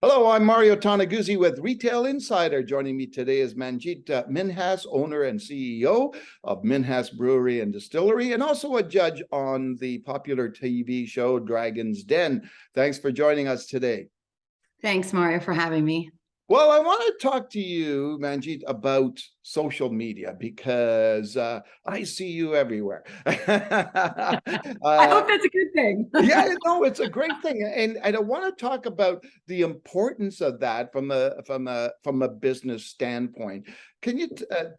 Hello, I'm Mario Toneguzzi with Retail Insider. Joining me today is Manjit Minhas, owner and CEO of Minhas Brewery and Distillery, and also a judge on the popular TV show Dragon's Den. Thanks for joining us today. Thanks, Mario, for having me. Well, I want to talk to you, Manjit, about social media because I see you everywhere. I hope that's a good thing. Yeah, no, it's a great thing, and I want to talk about the importance of that from a business standpoint. Can you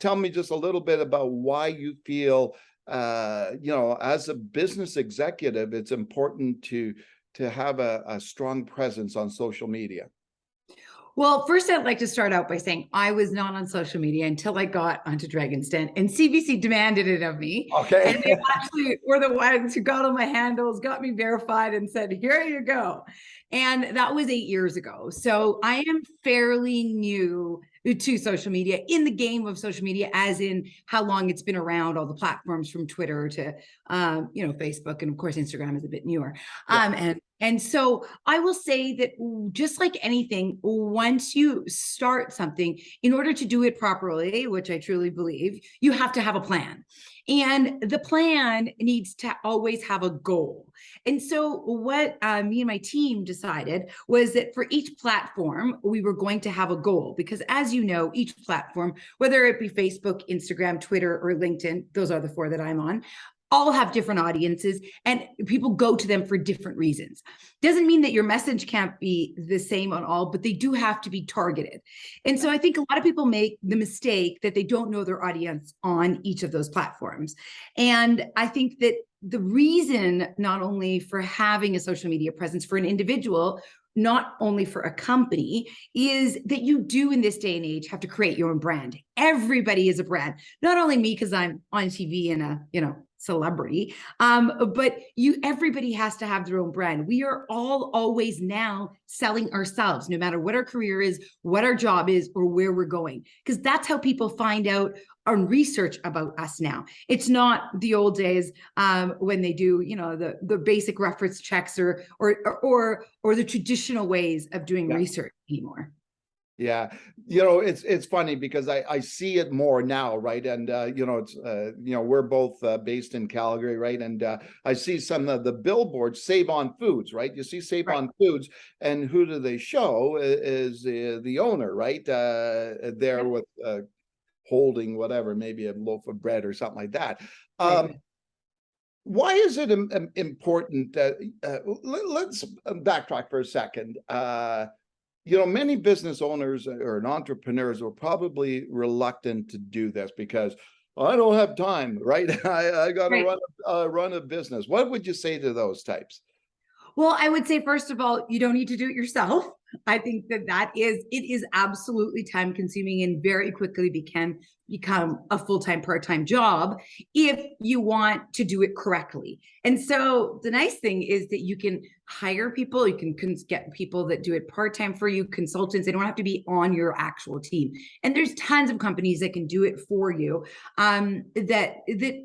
tell me just a little bit about why you feel, as a business executive, it's important to have a strong presence on social media? Well, first, I'd like to start out by saying I was not on social media until I got onto Dragon's Den, and CBC demanded it of me. Okay. And they actually were the ones who got all my handles, got me verified, and said, "Here you go." And that was 8 years ago. So I am fairly new to social media, in the game of social media, as in how long it's been around, all the platforms from Twitter to Facebook, and of course Instagram is a bit newer. Yeah. And so I will say that, just like anything, once you start something, in order to do it properly, which I truly believe, you have to have a plan. And the plan needs to always have a goal. And so what me and my team decided was that for each platform, we were going to have a goal, because as you know, each platform, whether it be Facebook, Instagram, Twitter, or LinkedIn, those are the four that I'm on, all have different audiences, and people go to them for different reasons. Doesn't mean that your message can't be the same on all, but they do have to be targeted. And so I think a lot of people make the mistake that they don't know their audience on each of those platforms. And I think that the reason, not only for having a social media presence for an individual, not only for a company, is that you do, in this day and age, have to create your own brand. Everybody is a brand. Not only me, because I'm on TV and a celebrity, but everybody has to have their own brand. We are all always now selling ourselves, no matter what our career is, what our job is, or where we're going, because that's how people find out and research about us now. It's not the old days when they do, the basic reference checks or the traditional ways of doing research anymore. Yeah, it's funny because I see it more now, right? And it's we're both based in Calgary, right? And I see some of the billboards, Save on Foods, right? You see Save on Foods, and who do they show is the owner, right? There with holding whatever, maybe a loaf of bread or something like that. Why is it important? Let's backtrack for a second. Many business owners or entrepreneurs are probably reluctant to do this because I don't have time, right? I got to run a business. What would you say to those types? Well, I would say, first of all, you don't need to do it yourself. I think it is absolutely time consuming and very quickly can become a full-time, part-time job if you want to do it correctly. And so the nice thing is that you can hire people, you can get people that do it part-time for you, consultants. They don't have to be on your actual team. And there's tons of companies that can do it for you, that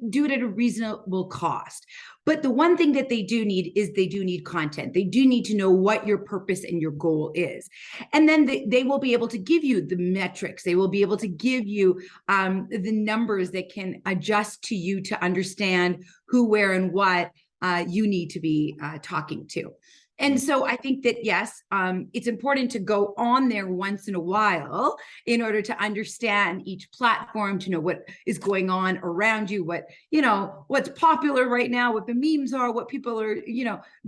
do it at a reasonable cost. But the one thing that they do need content. They do need to know what your purpose and your goal is. And then they will be able to give you the metrics. They will be able to give you the numbers that can adjust to you to understand who, where, and what you need to be talking to. And so I think that, yes, it's important to go on there once in a while in order to understand each platform, to know what is going on around you, what's popular right now, what the memes are, what people are,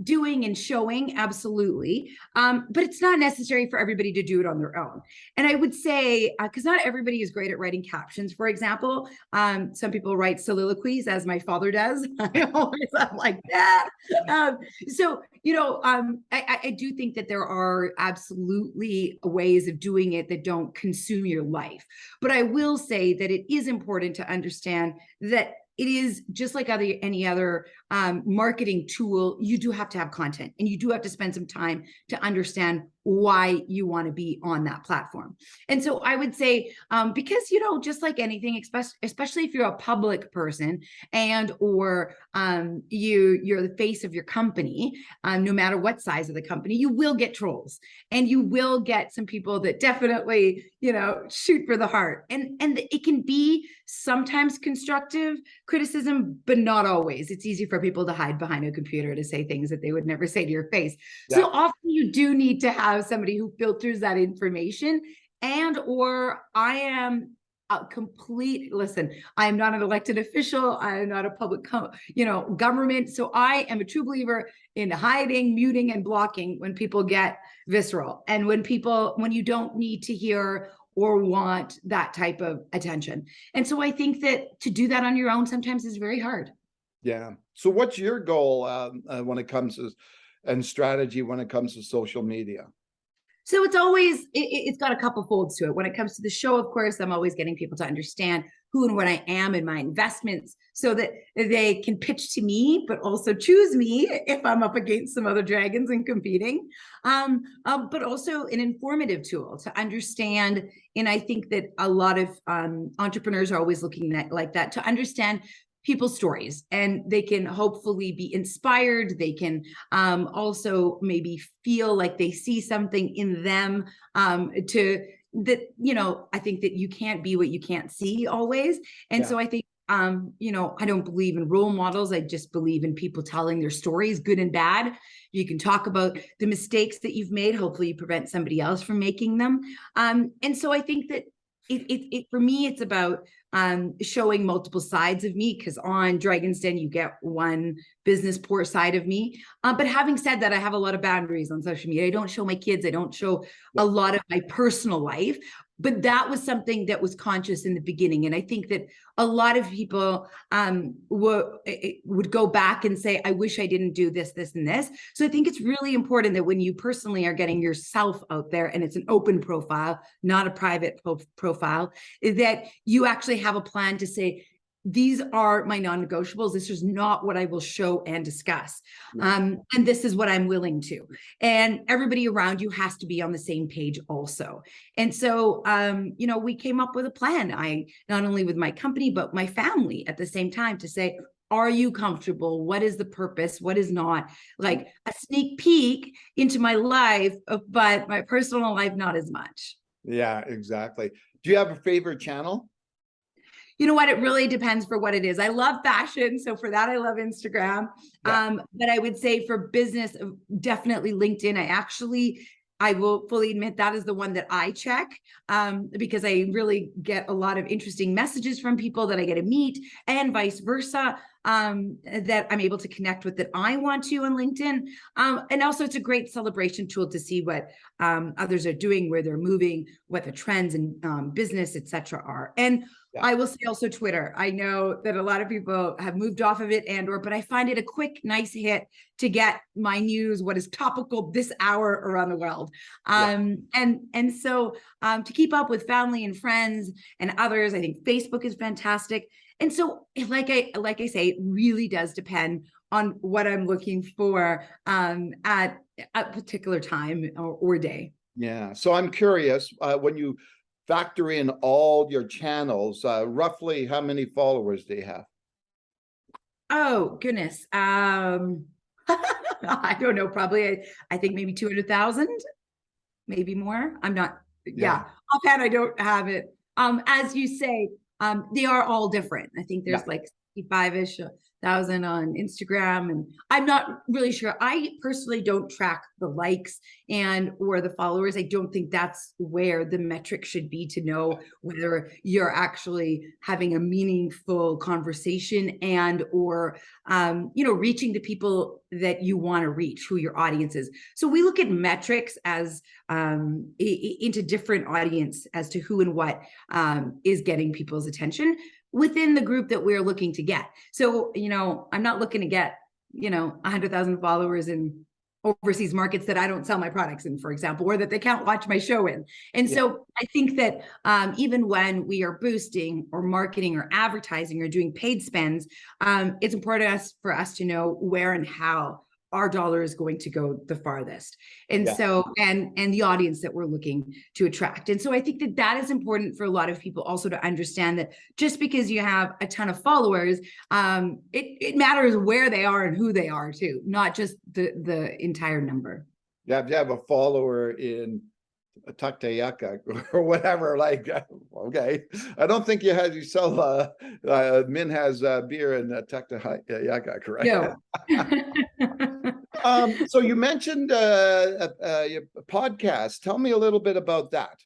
doing and showing. Absolutely. But it's not necessary for everybody to do it on their own. And I would say, because not everybody is great at writing captions, for example. Some people write soliloquies, as my father does. I'm like that. I do think that there are absolutely ways of doing it that don't consume your life. But I will say that it is important to understand that it is just like any other marketing tool, you do have to have content, and you do have to spend some time to understand why you want to be on that platform. And so I would say, because, you know, just like anything, especially if you're a public person and or you're the face of your company, no matter what size of the company, you will get trolls, and you will get some people that definitely, you know, shoot for the heart. And it can be sometimes constructive criticism, but not always. It's easy for people to hide behind a computer to say things that they would never say to your face. So often you do need to have somebody who filters that information. And or I am a complete, listen, I am not an elected official. I am not a public, government. So I am a true believer in hiding, muting, and blocking when people get visceral, and when you don't need to hear or want that type of attention. And so I think that to do that on your own sometimes is very hard. Yeah. So what's your goal when it comes to, and strategy when it comes to social media? So it's always, it's got a couple folds to it. When it comes to the show, of course, I'm always getting people to understand who and what I am and my investments, so that they can pitch to me, but also choose me if I'm up against some other dragons and competing. But also an informative tool to understand. And I think that a lot of entrepreneurs are always looking at like that, to understand people's stories, and they can hopefully be inspired. They can also maybe feel like they see something in them, to that, you know, I think that you can't be what you can't see always. And so I think, you know, I don't believe in role models. I just believe in people telling their stories, good and bad. You can talk about the mistakes that you've made. Hopefully you prevent somebody else from making them. And so I think that it for me, it's about showing multiple sides of me, because on Dragon's Den, you get one business poor side of me. But having said that, I have a lot of boundaries on social media. I don't show my kids. I don't show a lot of my personal life. But that was something that was conscious in the beginning. And I think that a lot of people would go back and say, I wish I didn't do this, this, and this. So I think it's really important that when you personally are getting yourself out there, and it's an open profile, not a private profile, that you actually have a plan to say, these are my non-negotiables. This is not what I will show and discuss. And this is what I'm willing to. And everybody around you has to be on the same page also. And so, you know, we came up with a plan. Not only with my company, but my family at the same time, to say, are you comfortable? What is the purpose? What is not? Like a sneak peek into my life, but my personal life, not as much. Yeah, exactly. Do you have a favorite channel? You know what? It really depends for what it is. I love fashion. So for that, I love Instagram. But I would say for business, definitely LinkedIn. I will fully admit that is the one that I check, because I really get a lot of interesting messages from people that I get to meet, and vice versa, that I'm able to connect with, that I want to on LinkedIn. And also it's a great celebration tool to see what others are doing, where they're moving, what the trends in business, et cetera, are. And I will say also Twitter. I know that a lot of people have moved off of it but I find it a quick, nice hit to get my news, what is topical this hour around the world. And so to keep up with family and friends and others, I think Facebook is fantastic. And so like I say, it really does depend on what I'm looking for at a particular time or day. Yeah. So I'm curious, when you factor in all your channels, roughly how many followers do you have? Oh, goodness. I don't know. Probably, I think maybe 200,000, maybe more. I'm not, offhand, I don't have it. As you say, they are all different. I think there's like 65-ish thousand on Instagram, and I'm not really sure. I personally don't track the likes or the followers. I don't think that's where the metric should be to know whether you're actually having a meaningful conversation or reaching the people that you want to reach, who your audience is. So we look at metrics as into different audience as to who and what is getting people's attention within the group that we're looking to get. So, I'm not looking to get, 100,000 followers in overseas markets that I don't sell my products in, for example, or that they can't watch my show in. And so I think that even when we are boosting or marketing or advertising or doing paid spends, it's important for us to know where and how our dollar is going to go the farthest. And so, and the audience that we're looking to attract. And so I think that that is important for a lot of people also to understand that just because you have a ton of followers, it matters where they are and who they are too, not just the entire number. Yeah, if you have a follower in Tuktayaka or whatever, like, okay, I don't think you sell Min has beer in Tuktayaka, correct? No. So you mentioned your podcast. Tell me a little bit about that.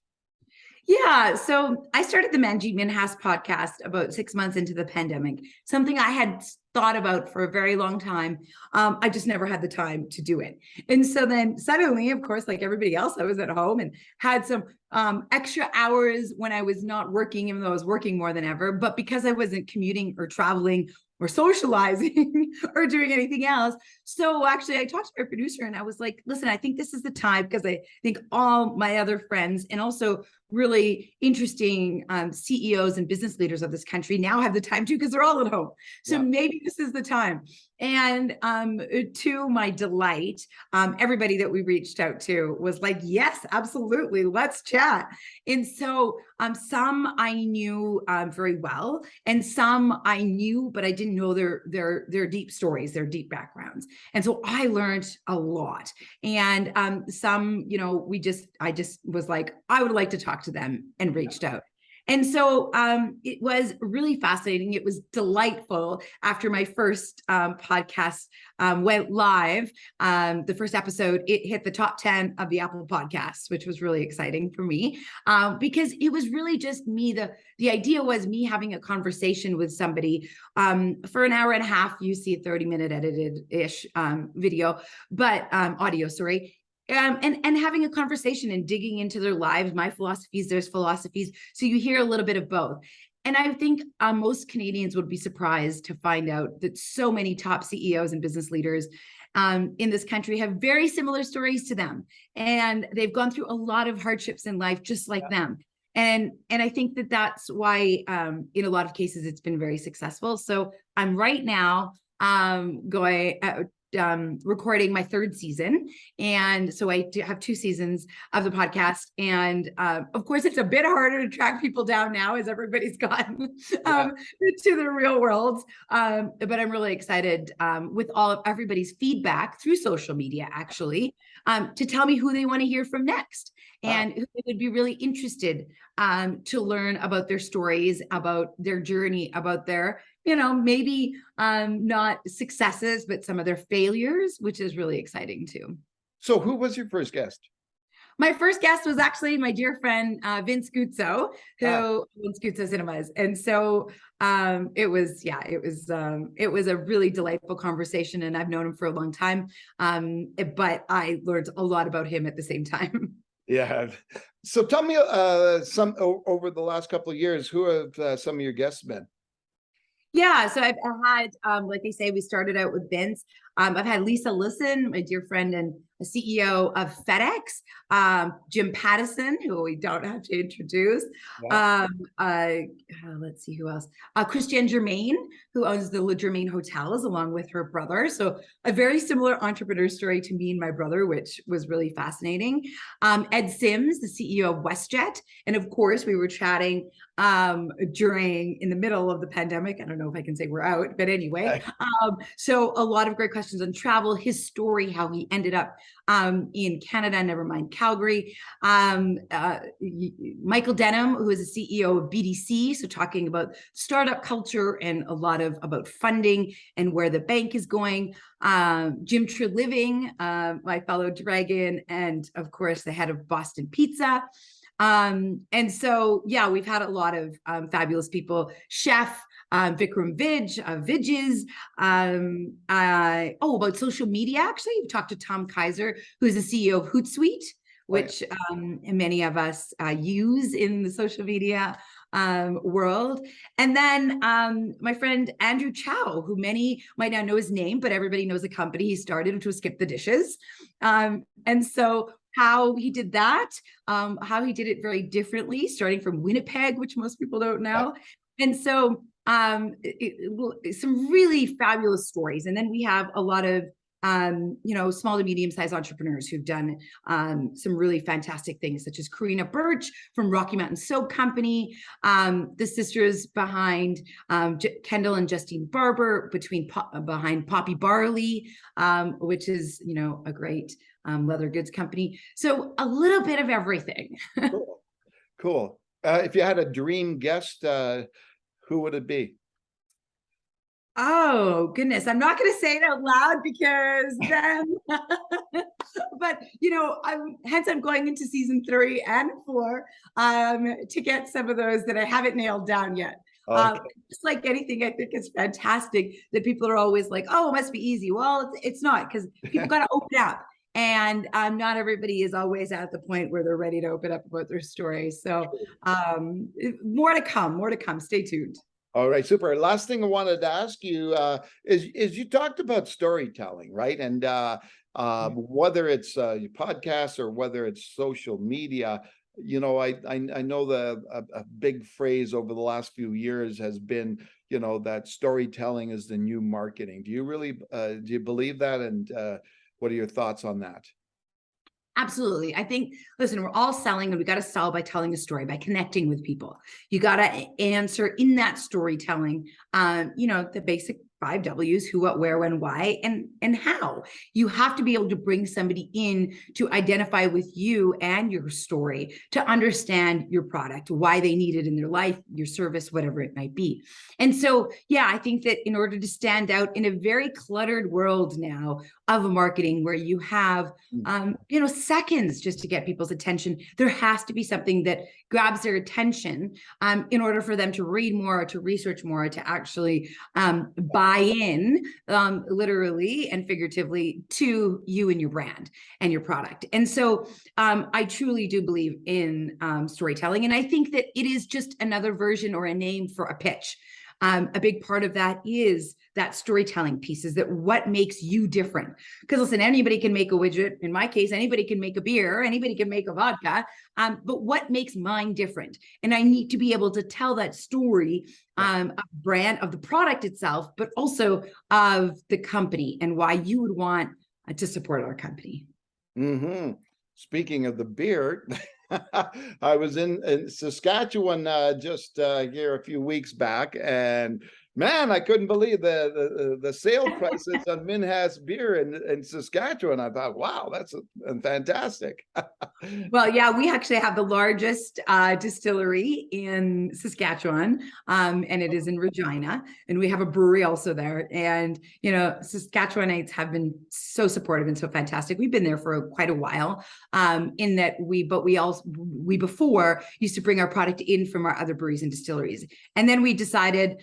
Yeah, so I started the Manjeet Minhas podcast about 6 months into the pandemic, something I had thought about for a very long time. I just never had the time to do it. And so then suddenly, of course, like everybody else, I was at home and had some extra hours when I was not working, even though I was working more than ever. But because I wasn't commuting or traveling or socializing or doing anything else. So actually I talked to my producer and I was like, listen, I think this is the time, because I think all my other friends and also really interesting CEOs and business leaders of this country now have the time too, because they're all at home. So maybe this is the time. And to my delight, everybody that we reached out to was like, yes, absolutely, let's chat. And so some I knew very well, and some I knew, but I didn't know their deep stories, their deep backgrounds. And so I learned a lot. And some, I just was like, I would like to talk to them, and reached out. And so it was really fascinating. It was delightful. After my first podcast went live, the first episode, it hit the top 10 of the Apple podcasts, which was really exciting for me, because it was really just me. The idea was me having a conversation with somebody for an hour and a half. You see a 30-minute edited-ish video, but audio, sorry. And having a conversation and digging into their lives, my philosophies, their philosophies. So you hear a little bit of both. And I think most Canadians would be surprised to find out that so many top CEOs and business leaders in this country have very similar stories to them. And they've gone through a lot of hardships in life, just like them. And I think that that's why in a lot of cases, it's been very successful. So I'm right now recording my third season. And so I do have 2 seasons of the podcast. And of course, it's a bit harder to track people down now as everybody's gotten to the real world. But I'm really excited with everybody's feedback through social media, actually, to tell me who they want to hear from next. And who would be really interested to learn about their stories, about their journey, about their, maybe not successes, but some of their failures, which is really exciting too. So who was your first guest? My first guest was actually my dear friend, Vince Guzzo, who owns Guzzo Cinemas. And so it was a really delightful conversation, and I've known him for a long time. But I learned a lot about him at the same time. Yeah. So tell me some over the last couple of years, who have some of your guests been? Yeah, so I've had, like they say, we started out with Vince. I've had Lisa Lisson, my dear friend and the CEO of FedEx, Jim Pattison, who we don't have to introduce. Let's see who else. Christiane Germain, who owns the Le Germain Hotels, along with her brother. So a very similar entrepreneur story to me and my brother, which was really fascinating. Ed Sims, the CEO of WestJet. And of course, we were chatting in the middle of the pandemic. I don't know if I can say we're out, but anyway. So a lot of great questions on travel, his story, how he ended up in Canada, never mind Calgary. Michael Denham, who is the CEO of BDC, so talking about startup culture and a lot about funding and where the bank is going. Jim Treliving, my fellow dragon, and of course the head of Boston Pizza. And so, yeah, we've had a lot of fabulous people. Chef Vikram Vidges. About social media, actually, we've talked to Tom Kaiser, who's the CEO of Hootsuite, which many of us use in the social media world. And then my friend Andrew Chow, who many might not know his name, but everybody knows the company he started, which was Skip the Dishes. And so how he did that, how he did it very differently, starting from Winnipeg, which most people don't know. And so some really fabulous stories. And then we have a lot of small to medium-sized entrepreneurs who've done some really fantastic things, such as Karina Birch from Rocky Mountain Soap Company, the sisters behind Kendall and Justine Barber, behind Poppy Barley, which is, a great leather goods company. So a little bit of everything. Cool. If you had a dream guest, who would it be? Oh, goodness. I'm not going to say it out loud because then, but I'm going into season 3 and 4 to get some of those that I haven't nailed down yet. Okay. Just like anything, I think it's fantastic that people are always like, oh, it must be easy. Well, it's not, because people got to open up. And not everybody is always at the point where they're ready to open up about their story. So more to come. Stay tuned. All right, super. Last thing I wanted to ask you is you talked about storytelling, right? And whether it's your podcast or whether it's social media, I know a big phrase over the last few years has been, that storytelling is the new marketing. Do you really do you believe that? And what are your thoughts on that? Absolutely. I think, listen, we're all selling, and we got to sell by telling a story, by connecting with people. You got to answer in that storytelling, the basic 5 W's: who, what, where, when, why, and how. You have to be able to bring somebody in to identify with you and your story, to understand your product, why they need it in their life, your service, whatever it might be. And so, yeah, I think that in order to stand out in a very cluttered world now of marketing, where you have, seconds just to get people's attention, there has to be something that grabs their attention in order for them to read more, to research more, to actually buy in, literally and figuratively, to you and your brand and your product. And so I truly do believe in storytelling. And I think that it is just another version or a name for a pitch. A big part of that is that storytelling piece, is that what makes you different. Because listen, anybody can make a widget. In my case, anybody can make a beer, anybody can make a vodka, but what makes mine different? And I need to be able to tell that story of brand, of the product itself, but also of the company and why you would want to support our company. Mm-hmm. Speaking of the beer, I was in Saskatchewan just here a few weeks back, and man, I couldn't believe the sale prices on Minhas beer in Saskatchewan. I thought, wow, that's fantastic. Well, yeah, we actually have the largest distillery in Saskatchewan, and it is in Regina, and we have a brewery also there. And Saskatchewanites have been so supportive and so fantastic. We've been there for quite a while. In that we before used to bring our product in from our other breweries and distilleries, and then we decided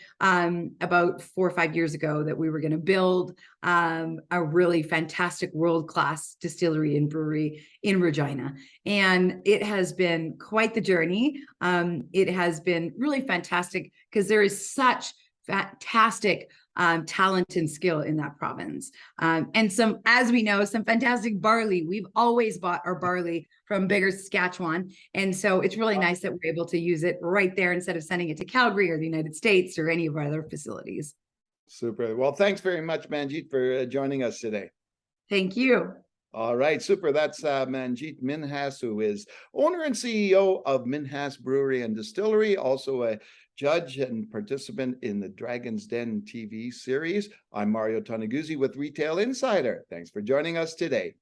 about 4 or 5 years ago that we were going to build a really fantastic world-class distillery and brewery in Regina. And it has been quite the journey. It has been really fantastic because there is such fantastic talent and skill in that province. And as we know, some fantastic barley. We've always bought our barley from Bigger, Saskatchewan. And so it's really nice that we're able to use it right there instead of sending it to Calgary or the United States or any of our other facilities. Super. Well, thanks very much, Manjeet, for joining us today. Thank you. All right, super. That's Manjeet Minhas, who is owner and CEO of Minhas Brewery and Distillery, also a judge and participant in the Dragon's Den TV series. I'm Mario Toneguzzi with Retail Insider. Thanks for joining us today.